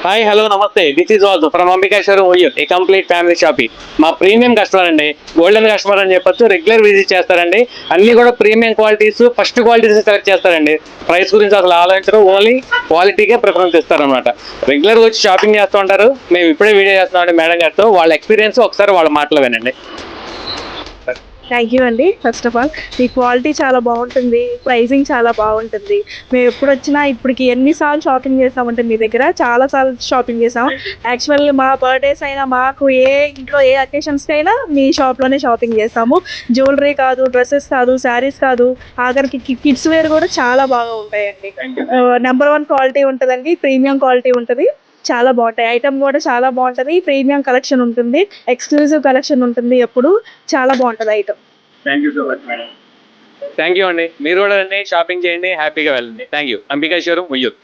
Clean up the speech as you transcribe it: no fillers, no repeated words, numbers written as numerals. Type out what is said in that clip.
Hi hello నమస్తే, this is also from Ambikaswaram Uyyur a complete family shopping. మా premium customer అండి, golden customer అని చెప్పొచ్చు. రెగ్యులర్ విజిట్ చేస్తారండి. అన్ని కూడా premium qualities, first qualities select చేస్తారండి. ప్రైస్ గురించి అసలు ఆలోచించడం, ఓన్లీ క్వాలిటీకే ప్రిఫరెన్స్ ఇస్తారనమాట. రెగ్యులర్గా వచ్చి షాపింగ్ చేస్తూ ఉంటారు. మేము ఇప్పుడే వీడియో చేస్తున్నామండి మేడం గారితో. వాళ్ళ ఎక్స్పీరియన్స్ ఒకసారి వాళ్ళ మాటలు వినండి. థ్యాంక్ యూ అండి. First of all me quality చాలా బాగుంటుంది, ప్రైజింగ్ చాలా బాగుంటుంది. మేము ఎప్పుడు వచ్చినా ఇప్పటికి ఎన్నిసార్లు షాపింగ్ చేసామంటే మీ దగ్గర చాలాసార్లు షాపింగ్ చేసాం. యాక్చువల్లీ మా బర్త్డేస్ అయినా, మాకు ఇంట్లో ఏ అకేషన్స్కి అయినా మీ షాప్లోనే షాపింగ్ చేస్తాము. జ్యువెలరీ కాదు, డ్రెస్సెస్ కాదు, శారీస్ కాదు, ఆఖరికి కిడ్స్ వేర్ కూడా చాలా బాగా ఉంటాయండి. నెంబర్ 1 క్వాలిటీ ఉంటుందండి, ప్రీమియం క్వాలిటీ ఉంటుంది. చాలా బాగుంటాయి. ఐటమ్ కూడా చాలా బాగుంటుంది. ప్రీమియం కలెక్షన్ ఉంటుంది, ఎక్స్క్లూజివ్ కలెక్షన్ ఉంటుంది. ఎప్పుడు చాలా బాగుంటుంది item. Thank you so much madam. Thank you అండి. మీరు కూడా రండి, షాపింగ్ చేయండి, హ్యాపీగా వెళ్ళండి. Thank you. అంబికాశ్వరం ఉయ్యూరు.